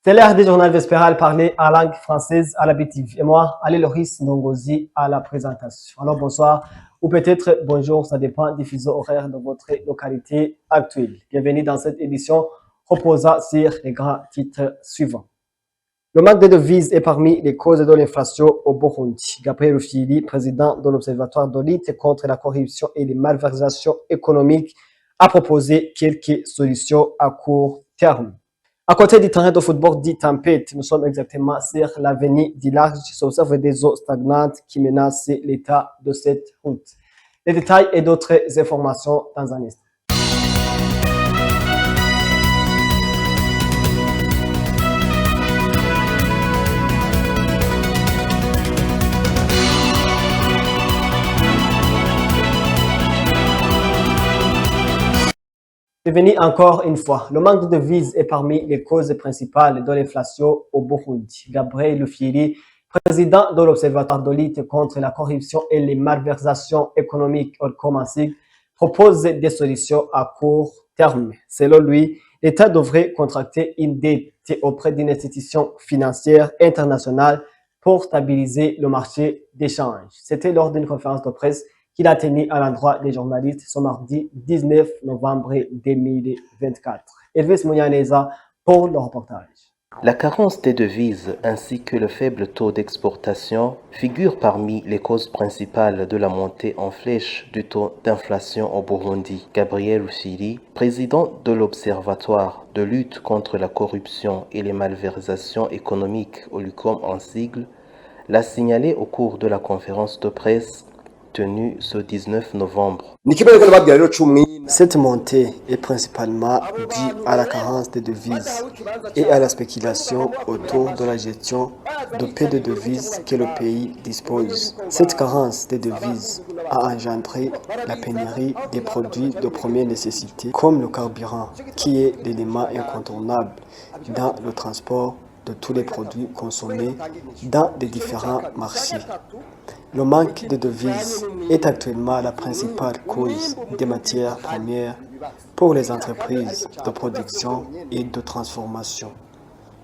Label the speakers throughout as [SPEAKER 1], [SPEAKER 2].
[SPEAKER 1] C'est l'heure du journal vespéral parlé en langue française à la BTV. Et moi, Ali Loris Nongozi à la présentation. Alors bonsoir ou peut-être bonjour, ça dépend du fuseau horaire de votre localité actuelle. Bienvenue dans cette édition reposant sur les grands titres suivants. Le manque de devises est parmi les causes de l'inflation au Burundi. Gabriel Rufyiri, président de l'Observatoire de lutte contre la corruption et les malversations économiques, a proposé quelques solutions à court terme. À côté du terrain de football dit Tempête, nous sommes exactement sur l'avenue du large, s'observe des eaux stagnantes qui menacent l'état de cette route. Les détails et d'autres informations dans un instant. Bienvenue encore une fois. Le manque de devises est parmi les causes principales de l'inflation au Burundi. Gabriel Rufyiri, président de l'Observatoire de lutte contre la corruption et les malversations économiques au Comensig, propose des solutions à court terme. Selon lui, l'État devrait contracter une dette auprès d'une institution financière internationale pour stabiliser le marché d'échange. C'était lors d'une conférence de presse qu'il a tenu à l'endroit des journalistes ce mardi 19 novembre 2024. Elvis Moyaneza pour le reportage.
[SPEAKER 2] La carence des devises ainsi que le faible taux d'exportation figurent parmi les causes principales de la montée en flèche du taux d'inflation au Burundi. Gabriel Rufyiri, président de l'Observatoire de lutte contre la corruption et les malversations économiques au LUCOM en sigle, l'a signalé au cours de la conférence de presse tenue ce 19 novembre.
[SPEAKER 1] Cette montée est principalement due à la carence de devises et à la spéculation autour de la gestion de peu de devises que le pays dispose. Cette carence de devises a engendré la pénurie des produits de première nécessité comme le carburant, qui est l'élément incontournable dans le transport de tous les produits consommés dans les différents marchés. Le manque de devises est actuellement la principale cause des matières premières pour les entreprises de production et de transformation.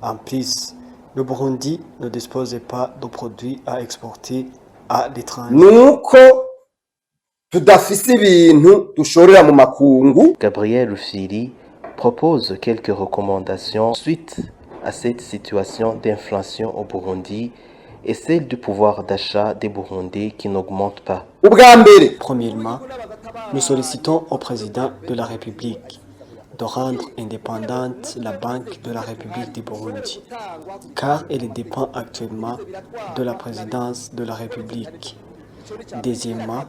[SPEAKER 1] En plus, le Burundi ne dispose pas de produits à exporter à l'étranger.
[SPEAKER 2] Gabriel Rufyiri propose quelques recommandations suite à cette situation d'inflation au Burundi et celle du pouvoir d'achat des Burundais qui n'augmente pas.
[SPEAKER 1] Premièrement, nous sollicitons au président de la République de rendre indépendante la Banque de la République du Burundi, car elle dépend actuellement de la présidence de la République. Deuxièmement,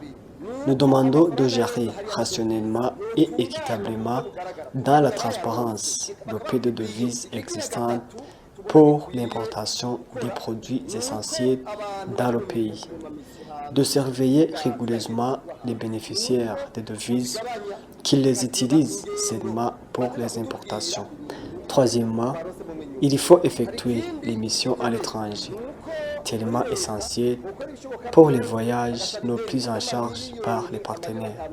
[SPEAKER 1] nous demandons de gérer rationnellement et équitablement dans la transparence le peu de devises existantes pour l'importation des produits essentiels dans le pays, de surveiller régulièrement les bénéficiaires des devises qui les utilisent seulement pour les importations. Troisièmement, il faut effectuer les missions à l'étranger, tellement essentielles pour les voyages non pris en charge par les partenaires.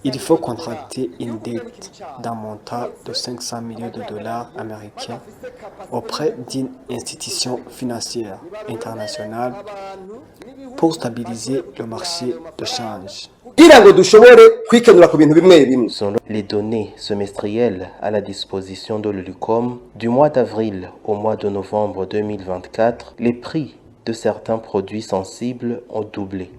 [SPEAKER 1] Il faut contracter une dette d'un montant de 500 millions de dollars américains auprès d'une institution financière internationale pour stabiliser le marché de change.
[SPEAKER 2] Selon les données semestrielles à la disposition de l'ULUCOM, du mois d'avril au mois de novembre 2024, les prix de certains produits sensibles ont doublé.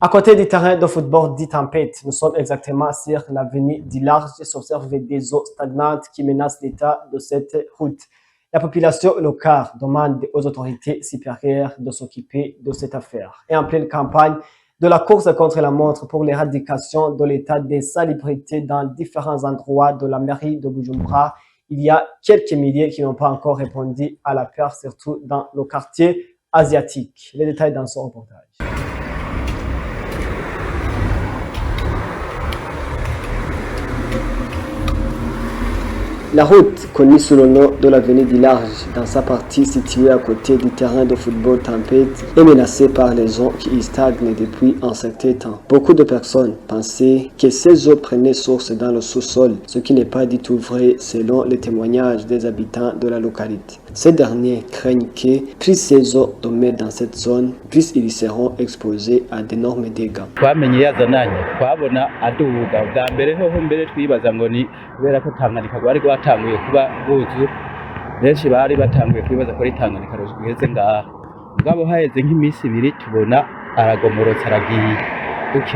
[SPEAKER 1] À côté du terrain de football dit Tempête, nous sommes exactement sur l'avenue du Large et s'observe des eaux stagnantes qui menacent l'état de cette route. La population locale demande aux autorités supérieures de s'occuper de cette affaire. Et en pleine campagne de la course contre la montre pour l'éradication de l'état d'insalubrité dans différents endroits de la mairie de Bujumbura, il y a quelques milliers qui n'ont pas encore répondu à l'appel, surtout dans le quartier asiatique. Les détails dans ce reportage. La route, connue sous le nom de l'avenue du Large, dans sa partie située à côté du terrain de football Tempête, est menacée par les eaux qui y stagnent depuis un certain temps. Beaucoup de personnes pensaient que ces eaux prenaient source dans le sous-sol, ce qui n'est pas du tout vrai selon les témoignages des habitants de la localité. Ces derniers craignent que, plus ces eaux demeurent dans cette zone, plus ils seront exposés à d'énormes dégâts.
[SPEAKER 3] twamenye yazananye twabona aduga bwa mbere hoho mbere twibaza ngo ni kubera ko Tanganyika rwari rwatanguye kuba buzu benshi bari batanguye kwibaza ko Tanganyika rugeze ngaha mugabo haheze nk'iminsi ibiri tubona aragomorotse aragiye.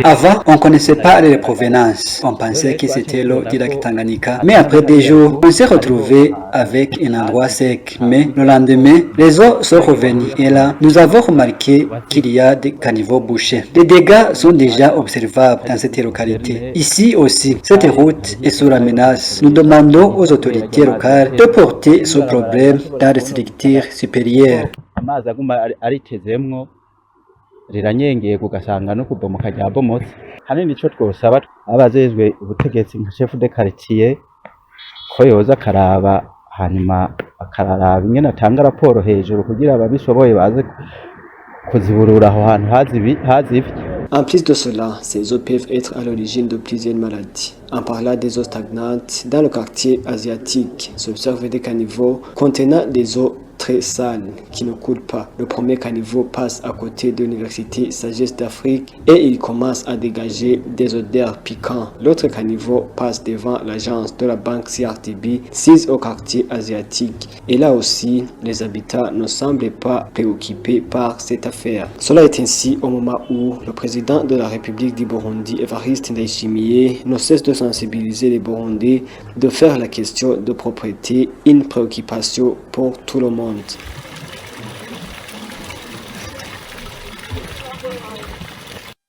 [SPEAKER 4] Avant, on ne connaissait pas les provenances. On pensait que c'était l'eau du lac Tanganyika. Mais après des jours, on s'est retrouvé avec un endroit sec. Mais le lendemain, les eaux sont revenues. Et là, nous avons remarqué qu'il y a des caniveaux bouchés. Les dégâts sont déjà observables dans cette localité. Ici aussi, cette route est sous la menace. Nous demandons aux autorités locales de porter ce problème dans les structures supérieures.
[SPEAKER 3] Riranyengeye kugasanga no kubomoka ryabomotse hanini ico twosaba abazezwe ubutegetsi nka chef de quartier ko yoza karaba hanyuma akararaba ingene atanga raporo hejuru kugira ababishoboye baze kuziburura aho hantu hazivi.
[SPEAKER 1] En plus de cela, ces eaux peuvent être à l'origine de plusieurs maladies. En parlant des eaux stagnantes, dans le quartier asiatique, s'observent des caniveaux contenant des eaux très sales qui ne coulent pas. Le premier caniveau passe à côté de l'université Sagesse d'Afrique et il commence à dégager des odeurs piquantes. L'autre caniveau passe devant l'agence de la banque CRTB, sise au quartier asiatique. Et là aussi, les habitants ne semblent pas préoccupés par cette affaire. Cela est ainsi au moment où le président de la République du Burundi, Evariste Ndayishimiye, ne cesse de sensibiliser les Burundais de faire la question de propriété une préoccupation pour tout le monde.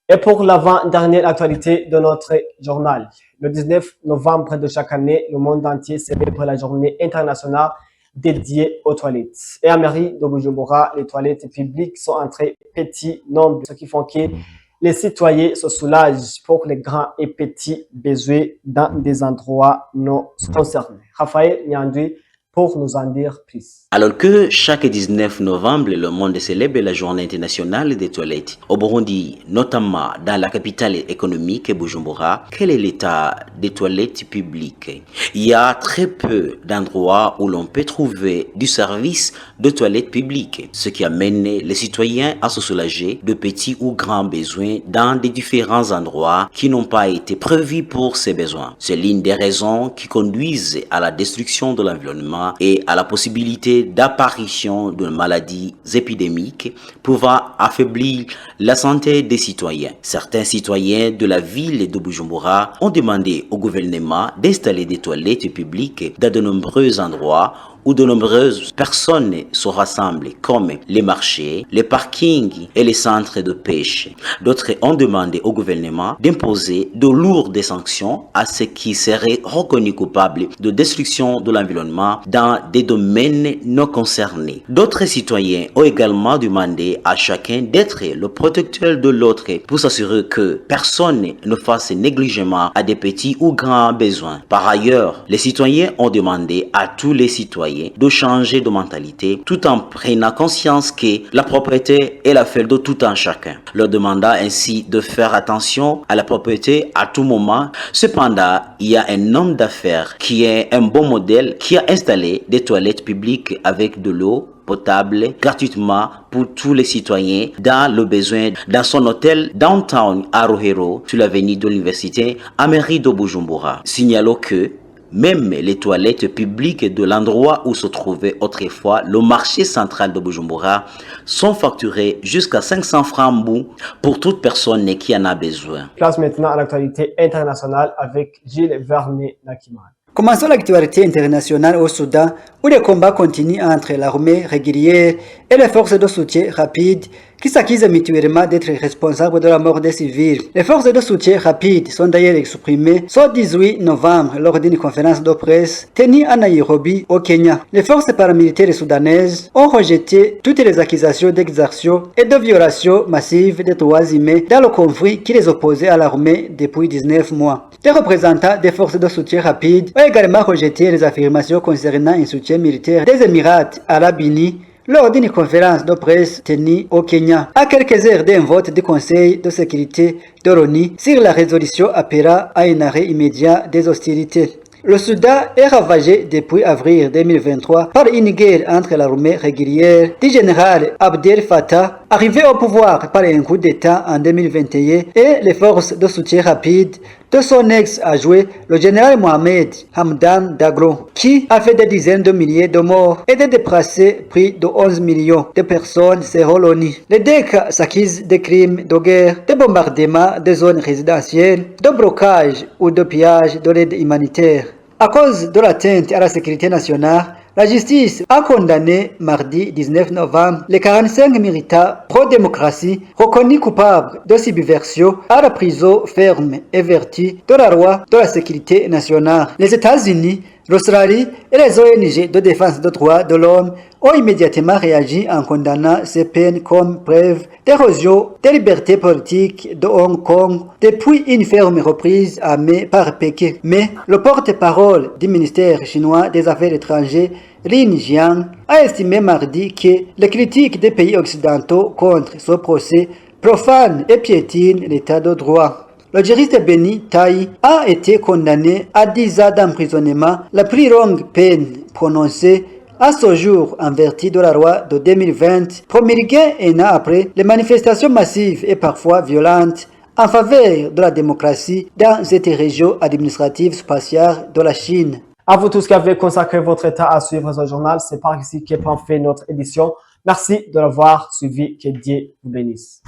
[SPEAKER 1] Et pour l'avant-dernière actualité de notre journal, le 19 novembre de chaque année, le monde entier célèbre la journée internationale dédiée aux toilettes. Et à mairie de Bujumbura, les toilettes publiques sont en très petit nombre, ce qui fait que les citoyens se soulagent pour les grands et petits besoins dans des endroits non concernés. Raphaël Nyandwi pour nous en dire plus.
[SPEAKER 5] Alors que chaque 19 novembre, le monde célèbre la journée internationale des toilettes. Au Burundi, notamment dans la capitale économique Bujumbura, quel est l'état des toilettes publiques? Il y a très peu d'endroits où l'on peut trouver du service de toilettes publiques, ce qui amène les citoyens à se soulager de petits ou grands besoins dans des différents endroits qui n'ont pas été prévus pour ces besoins. C'est l'une des raisons qui conduisent à la destruction de l'environnement et à la possibilité d'apparition de maladies épidémiques pouvant affaiblir la santé des citoyens. Certains citoyens de la ville de Bujumbura ont demandé au gouvernement d'installer des toilettes publiques dans de nombreux endroits où de nombreuses personnes se rassemblent, comme les marchés, les parkings et les centres de pêche. D'autres ont demandé au gouvernement d'imposer de lourdes sanctions à ceux qui seraient reconnus coupables de destruction de l'environnement dans des domaines non concernés. D'autres citoyens ont également demandé à chacun d'être le protecteur de l'autre pour s'assurer que personne ne fasse négligement à des petits ou grands besoins. Par ailleurs, les citoyens ont demandé à tous les citoyens de changer de mentalité tout en prenant conscience que la propriété est l'affaire de tout un chacun, leur demandant ainsi de faire attention à la propriété à tout moment. Cependant, il y a un homme d'affaires qui est un bon modèle qui a installé des toilettes publiques avec de l'eau potable gratuitement pour tous les citoyens dans le besoin dans son hôtel downtown à Rohero sur l'avenue de l'université à mairie de Bujumbura. Signalons que même les toilettes publiques de l'endroit où se trouvait autrefois le marché central de Bujumbura sont facturées jusqu'à 500 francs pour toute personne qui en a besoin.
[SPEAKER 1] Place maintenant à l'actualité internationale avec Gilles Vernet-Nakiman.
[SPEAKER 4] Commençons l'actualité internationale au Soudan où les combats continuent entre l'armée régulière et les forces de soutien rapide qui s'accusent mutuellement d'être responsables de la mort des civils. Les forces de soutien rapide sont d'ailleurs exprimées ce 18 novembre lors d'une conférence de presse tenue à Nairobi, au Kenya. Les forces paramilitaires soudanaises ont rejeté toutes les accusations d'exertion et de violation massive des droits humains dans le conflit qui les opposait à l'armée depuis 19 mois. Les représentants des forces de soutien rapide ont également rejeté les affirmations concernant un soutien militaire des Émirats arabes unis lors d'une conférence de presse tenue au Kenya, à quelques heures d'un vote du Conseil de sécurité de l'ONU sur la résolution appelant à un arrêt immédiat des hostilités. Le Soudan est ravagé depuis avril 2023 par une guerre entre l'armée régulière du général Abdel Fattah, arrivé au pouvoir par un coup d'État en 2021, et les forces de soutien rapide de son ex-adjoint, le général Mohamed Hamdan Daglo, qui a fait des dizaines de milliers de morts et de déplacés près de 11 millions de personnes selon l'ONU. Les deux cas s'accusent de crimes de guerre, de bombardements de zones résidentielles, de blocage ou de pillage de l'aide humanitaire. À cause de l'atteinte à la sécurité nationale, la justice a condamné mardi 19 novembre les 45 militants pro-démocratie reconnus coupables de subversion à la prison ferme et vertu de la loi de la sécurité nationale. Les États-Unis, l'Australie et les ONG de défense des droits de l'homme ont immédiatement réagi en condamnant ces peines comme preuve d'érosion des libertés politiques de Hong Kong depuis une ferme reprise à mai par Pékin. Mais le porte-parole du ministère chinois des Affaires étrangères, Lin Jian, a estimé mardi que les critiques des pays occidentaux contre ce procès profanent et piétinent l'état de droit. Le juriste Benny Tai a été condamné à 10 ans d'emprisonnement, la plus longue peine prononcée à ce jour en vertu de la loi de 2020, promulguée un an après les manifestations massives et parfois violentes en faveur de la démocratie dans cette région administrative spatiale de la Chine.
[SPEAKER 1] À vous tous qui avez consacré votre temps à suivre ce journal, c'est par ici que prend fin notre édition. Merci de l'avoir suivi, que Dieu vous bénisse.